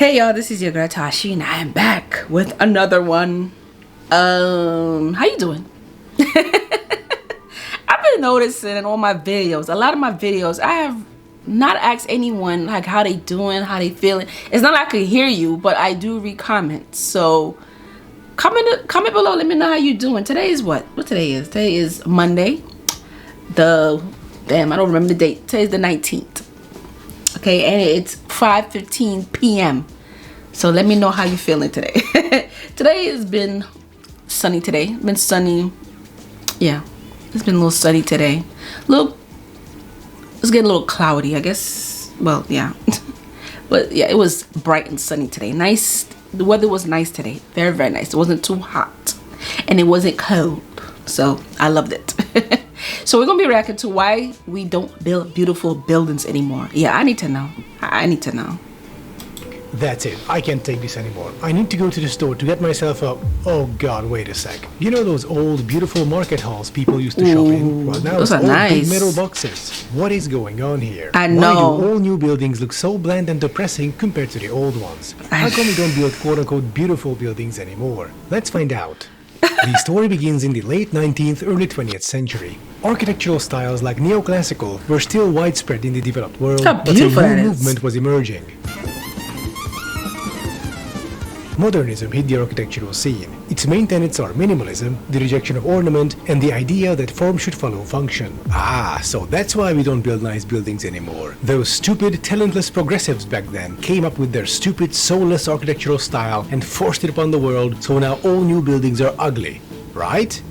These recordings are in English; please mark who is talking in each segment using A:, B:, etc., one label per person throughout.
A: Hey y'all, this is your girl Tysheen. I am back with another one. How you doing? I've been noticing in all my videos, a lot of my videos, I have not asked anyone like how they doing, how they feeling. It's not like I can hear you, but I do read comments. So comment below, let me know how you doing. Today is what today is? Today is Monday. I don't remember the date. Today is the 19th. Okay, and it's 5:15 p.m. So let me know how you're feeling today. Today has been sunny today. Been sunny. Yeah, it's been a little sunny today. It's getting a little cloudy, I guess. Well, yeah. But yeah, it was bright and sunny today. Nice. The weather was nice today. Very, very nice. It wasn't too hot. And it wasn't cold. So I loved it. So we're going to be reacting to why we don't build beautiful buildings anymore. Yeah, I need to know. I need to know.
B: That's it. I can't take this anymore. I need to go to the store to get myself a... Oh god, wait a sec. You know those old, beautiful market halls people used to shop in? Well, now
A: those
B: it's
A: are
B: all
A: nice.
B: big metal boxes. What is going on here?
A: I know.
B: Why do all new buildings look so bland and depressing compared to the old ones? How come we don't build quote-unquote beautiful buildings anymore? Let's find out. The story begins in the late 19th, early 20th century. Architectural styles like neoclassical were still widespread in the developed world, but a new movement was emerging. Modernism hit the architectural scene. Its main tenets are minimalism, the rejection of ornament, and the idea that form should follow function. So that's why we don't build nice buildings anymore. Those stupid, talentless progressives back then came up with their stupid, soulless architectural style and forced it upon the world, so now all new buildings are ugly. Right?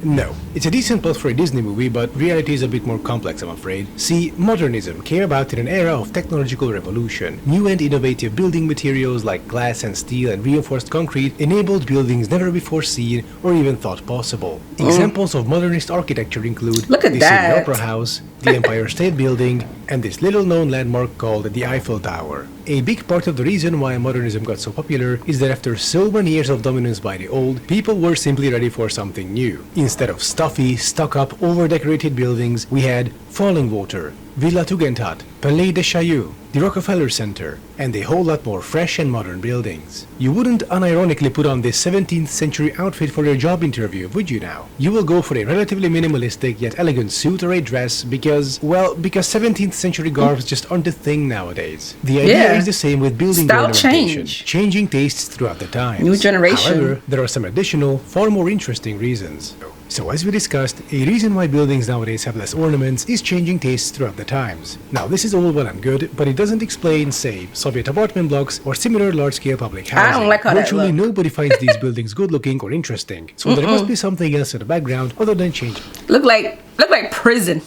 B: No. It's a decent plot for a Disney movie, but reality is a bit more complex, I'm afraid. See, modernism came about in an era of technological revolution. New and innovative building materials like glass and steel and reinforced concrete enabled buildings never before seen or even thought possible. Examples of modernist architecture include the Sydney Opera House, the Empire State Building, and this little-known landmark called the Eiffel Tower. A big part of the reason why modernism got so popular is that after so many years of dominance by the old, people were simply ready for something new. Instead of stuffy, stuck-up, over-decorated buildings, we had falling water, Villa Tugendhat, Palais de Chaillot, the Rockefeller Center, and a whole lot more fresh and modern buildings. You wouldn't unironically put on this 17th century outfit for your job interview, would you now? You will go for a relatively minimalistic yet elegant suit or a dress because 17th century garbs just aren't a thing nowadays. The idea is the same with building ornamentation, changing tastes throughout the times.
A: New generation.
B: However, there are some additional, far more interesting reasons. So as we discussed, a reason why buildings nowadays have less ornaments is changing tastes throughout the times. Now this is all well and good, but it doesn't explain, say, Soviet apartment blocks or similar large-scale public housing.
A: I don't like how
B: Virtually nobody finds these buildings good-looking or interesting, so there must be something else in the background other than changing.
A: Look like prison.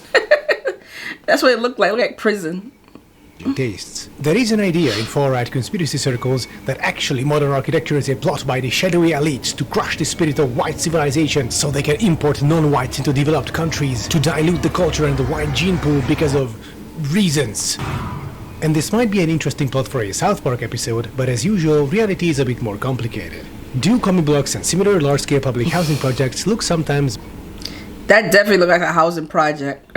A: That's what it looked like prison.
B: Tastes. There is an idea in far-right conspiracy circles that actually modern architecture is a plot by the shadowy elites to crush the spirit of white civilization so they can import non-whites into developed countries to dilute the culture and the white gene pool because of reasons. And this might be an interesting plot for a South Park episode, but as usual, reality is a bit more complicated. Do common blocks and similar large-scale public housing projects look sometimes...
A: That definitely looked like a housing project.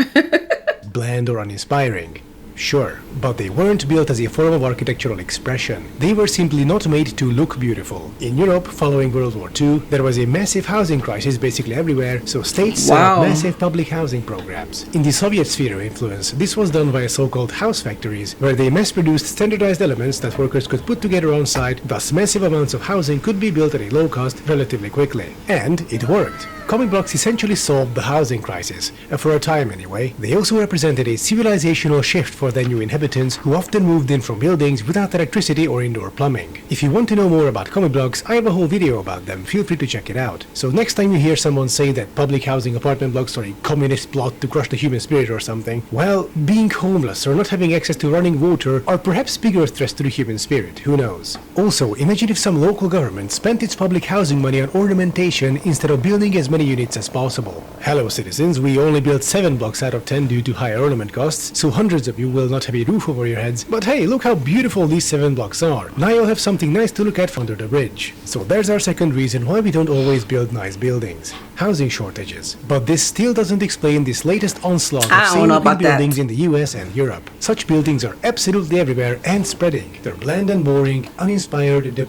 B: bland or uninspiring? Sure, but they weren't built as a form of architectural expression. They were simply not made to look beautiful. In Europe, following World War II, there was a massive housing crisis basically everywhere, so states set up massive public housing programs. In the Soviet sphere of influence, this was done via so-called house factories, where they mass-produced standardized elements that workers could put together on site, thus massive amounts of housing could be built at a low cost relatively quickly. And it worked. Comic blocks essentially solved the housing crisis, for a time anyway. They also represented a civilizational shift for their new inhabitants who often moved in from buildings without electricity or indoor plumbing. If you want to know more about comic blocks, I have a whole video about them, feel free to check it out. So next time you hear someone say that public housing apartment blocks are a communist plot to crush the human spirit or something, well, being homeless or not having access to running water are perhaps bigger threats to the human spirit, who knows. Also, imagine if some local government spent its public housing money on ornamentation instead of building as many many units as possible. Hello citizens, we only built 7 blocks out of 10 due to high ornament costs, so hundreds of you will not have a roof over your heads, but hey, look how beautiful these 7 blocks are. Now you'll have something nice to look at under the bridge. So there's our second reason why we don't always build nice buildings. Housing shortages. But this still doesn't explain this latest onslaught of same-looking buildings in the US and Europe. Such buildings are absolutely everywhere and spreading. They're bland and boring, uninspired.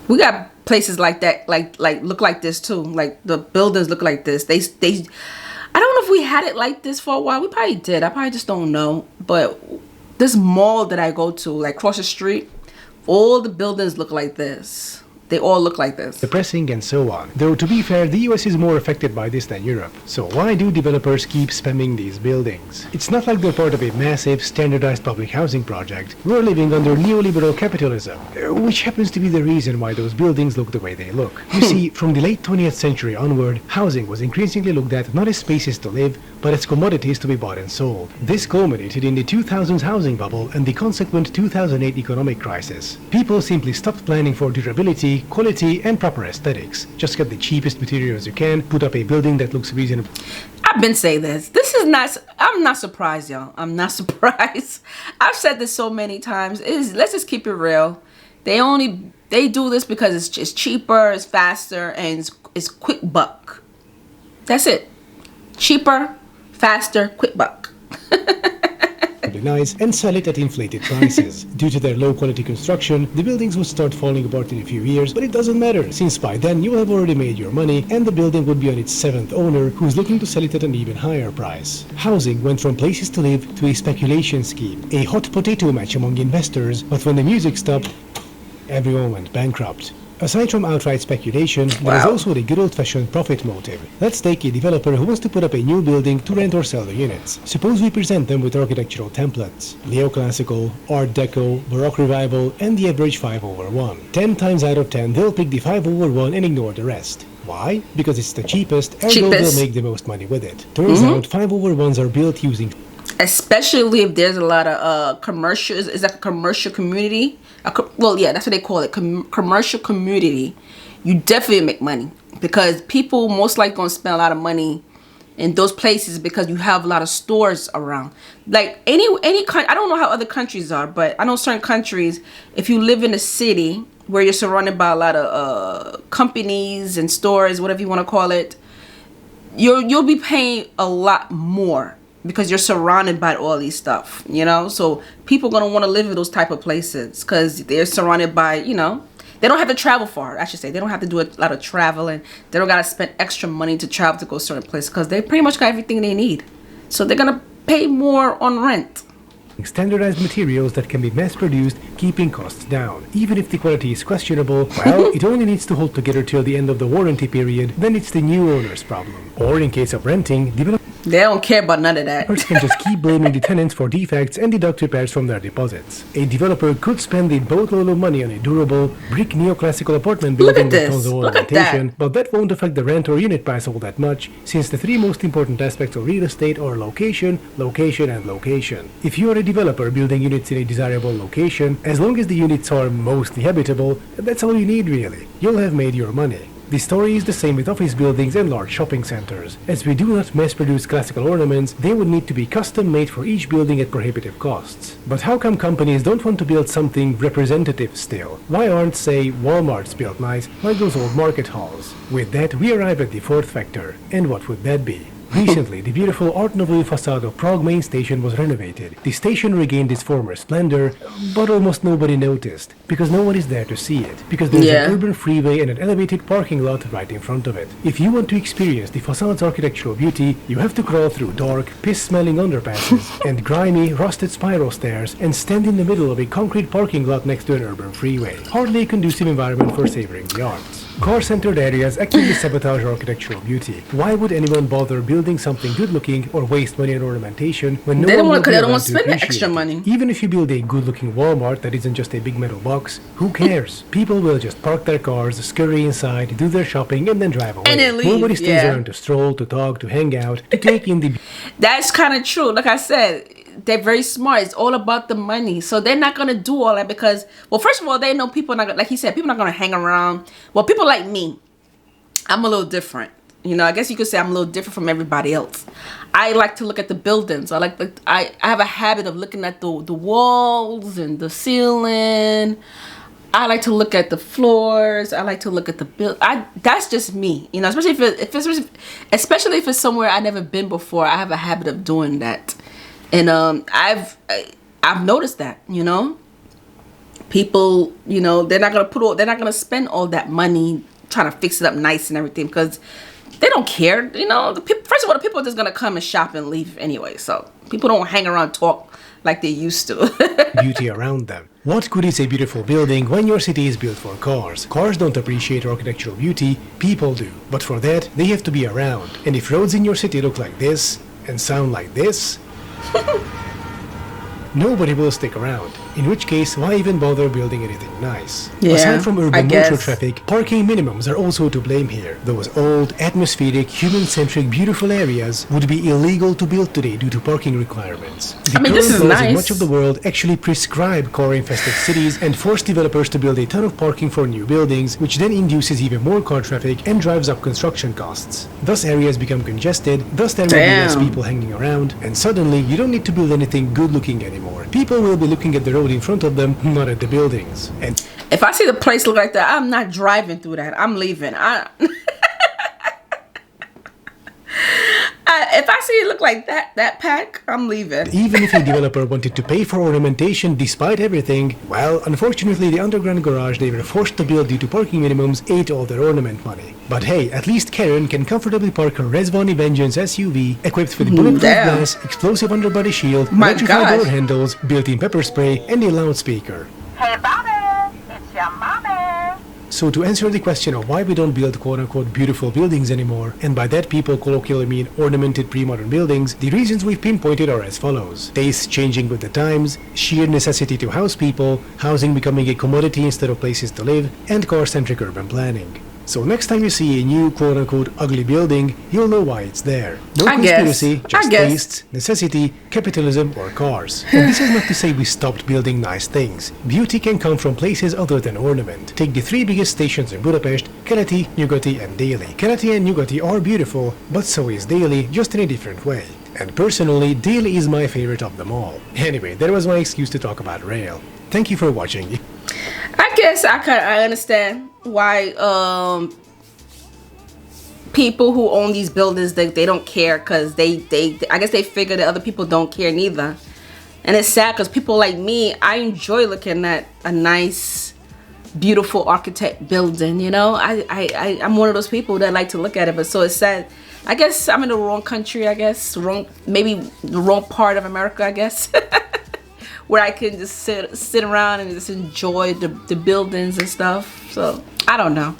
A: We got places like that, like look like this too. Like the buildings look like this. They I don't know if we had it like this for a while. We probably did. I probably just don't know. But this mall that I go to, like across the street, all the buildings look like this. They all look like this.
B: Depressing and so on. Though to be fair, the US is more affected by this than Europe. So why do developers keep spamming these buildings? It's not like they're part of a massive, standardized public housing project. We're living under neoliberal capitalism, which happens to be the reason why those buildings look the way they look. You see, from the late 20th century onward, housing was increasingly looked at not as spaces to live, but as commodities to be bought and sold. This culminated in the 2000s housing bubble and the consequent 2008 economic crisis. People simply stopped planning for durability, quality, and proper aesthetics. Just get the cheapest materials you can, put up a building that looks reasonable.
A: I've been saying this. I'm not surprised, y'all. I'm not surprised. I've said this so many times. Let's just keep it real. They do this because it's cheaper, it's faster, and it's quick buck. That's it. Cheaper, faster, quick buck.
B: Nice and sell it at inflated prices. Due to their low quality construction, the buildings would start falling apart in a few years, but it doesn't matter, since by then you will have already made your money and the building would be on its 7th owner who's looking to sell it at an even higher price. Housing went from places to live to a speculation scheme, a hot potato match among investors, but when the music stopped, everyone went bankrupt. Aside from outright speculation, there is also the good old-fashioned profit motive. Let's take a developer who wants to put up a new building to rent or sell the units. Suppose we present them with architectural templates: neoclassical, art deco, baroque revival, and the average 5/1. 10 times out of 10 they'll pick the 5/1 and ignore the rest. Why? Because it's the cheapest, ergo they'll make the most money with it. Turns out 5/1s are built using,
A: especially if there's a lot of commercials. It's like a commercial community. Well, yeah, that's what they call it, commercial community. You definitely make money because people most likely gonna spend a lot of money in those places because you have a lot of stores around. Like any country, I don't know how other countries are, but I know certain countries, if you live in a city where you're surrounded by a lot of companies and stores, whatever you want to call it, you'll be paying a lot more because you're surrounded by all these stuff, you know. So people gonna want to live in those type of places because they're surrounded by, you know, they don't have to travel far. I should say they don't have to do a lot of traveling. They don't gotta spend extra money to travel to go certain places because they pretty much got everything they need. So they're gonna pay more on rent.
B: Standardized materials that can be mass-produced, keeping costs down. Even if the quality is questionable, well, it only needs to hold together till the end of the warranty period, then it's the new owner's problem. Or in case of renting,
A: they don't care about none of that.
B: Developers can just keep blaming the tenants for defects and deduct repairs from their deposits. A developer could spend a boatload of money on a durable, brick neoclassical apartment building with tons of ornamentation, but that won't affect the rent or unit price all that much, since the 3 most important aspects of real estate are location, location, and location. If you are a developer building units in a desirable location, as long as the units are mostly habitable, that's all you need really. You'll have made your money. The story is the same with office buildings and large shopping centers. As we do not mass-produce classical ornaments, they would need to be custom-made for each building at prohibitive costs. But how come companies don't want to build something representative still? Why aren't, say, Walmarts built nice, like those old market halls? With that, we arrive at the 4th factor. And what would that be? Recently, the beautiful Art Nouveau facade of Prague main station was renovated. The station regained its former splendor, but almost nobody noticed, because no one is there to see it, because there's an urban freeway and an elevated parking lot right in front of it. If you want to experience the facade's architectural beauty, you have to crawl through dark, piss-smelling underpasses and grimy, rusted spiral stairs and stand in the middle of a concrete parking lot next to an urban freeway. Hardly a conducive environment for savoring the arts. Car-centered areas actively sabotage architectural beauty. Why would anyone bother building something good-looking or waste money on ornamentation when no one will be around to appreciate
A: extra money?
B: Even if you build a good-looking Walmart that isn't just a big metal box, who cares? People will just park their cars, scurry inside, do their shopping, and then drive away.
A: And then leave.
B: Nobody stays around to stroll, to talk, to hang out, to take in the...
A: That's kind of true. Like I said, they're very smart. It's all about the money. So they're not going to do all that because, well, first of all, they know people are not, like he said, people are not going to hang around. Well, people like me, I'm a little different. You know, I guess you could say I'm a little different from everybody else. I like to look at the buildings. I have a habit of looking at the walls and the ceiling. I like to look at the floors. I like to look at the build. That's just me, you know. Especially if it's somewhere I've never been before. I have a habit of doing that, and I've noticed that, you know, people, you know, they're not gonna spend all that money trying to fix it up nice and everything because they don't care, you know. First of all, the people are just gonna come and shop and leave anyway. So people don't hang around and talk like they used to.
B: Beauty around them. What good is a beautiful building when your city is built for cars? Cars don't appreciate architectural beauty, people do. But for that, they have to be around. And if roads in your city look like this and sound like this, nobody will stick around. In which case, why even bother building anything nice?
A: Yeah,
B: aside from urban
A: I
B: metro
A: guess.
B: traffic, parking minimums are also to blame here. Those old, atmospheric, human-centric, beautiful areas would be illegal to build today due to parking requirements. The
A: I mean, this
B: current
A: is
B: laws in
A: nice.
B: much of the world actually prescribe car-infested cities and force developers to build a ton of parking for new buildings, which then induces even more car traffic and drives up construction costs. Thus areas become congested, thus there will be less
A: Damn.
B: people hanging around, and suddenly you don't need to build anything good-looking anymore. People will be looking at the road in front of them, not at the buildings. And
A: If I see the place look like that, I'm not driving through that. I'm leaving. If I see it look like that pack, I'm leaving.
B: even if a developer wanted to pay for ornamentation despite everything, well, unfortunately the underground garage they were forced to build due to parking minimums ate all their ornament money. But hey, at least Karen can comfortably park her Resvani Vengeance SUV equipped with bulletproof
A: Damn.
B: glass, explosive underbody shield,
A: My
B: electrified
A: gosh.
B: door handles, built-in pepper spray, and a loudspeaker.
C: Hey, Bobby, it's your mommy.
B: So to answer the question of why we don't build quote-unquote beautiful buildings anymore, and by that people colloquially mean ornamented pre-modern buildings, the reasons we've pinpointed are as follows. Tastes changing with the times, sheer necessity to house people, housing becoming a commodity instead of places to live, and car-centric urban planning. So next time you see a new quote-unquote ugly building, you'll know why it's there. No
A: I guess.
B: conspiracy, just
A: I guess.
B: tastes, necessity, capitalism, or cars. And this is not to say we stopped building nice things. Beauty can come from places other than ornament. Take the three biggest stations in Budapest, Keleti, Nyugati, and Déli. Keleti and Nyugati are beautiful, but so is Déli, just in a different way. And personally, Déli is my favorite of them all. Anyway, that was my excuse to talk about rail. Thank you for watching.
A: I guess I understand why people who own these buildings they don't care because they I guess they figure that other people don't care neither. And it's sad because people like me, I enjoy looking at a nice, beautiful architect building, you know. I'm one of those people that like to look at it, but so it's sad. I guess I'm in the wrong country, I guess. Maybe the wrong part of America, I guess. Where I can just sit around and just enjoy the buildings and stuff. So I don't know.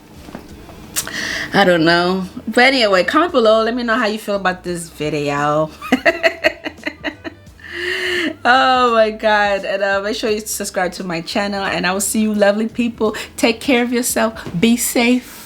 A: But anyway, comment below. Let me know how you feel about this video. Oh my god. And make sure you subscribe to my channel. And I will see you lovely people. Take care of yourself. Be safe.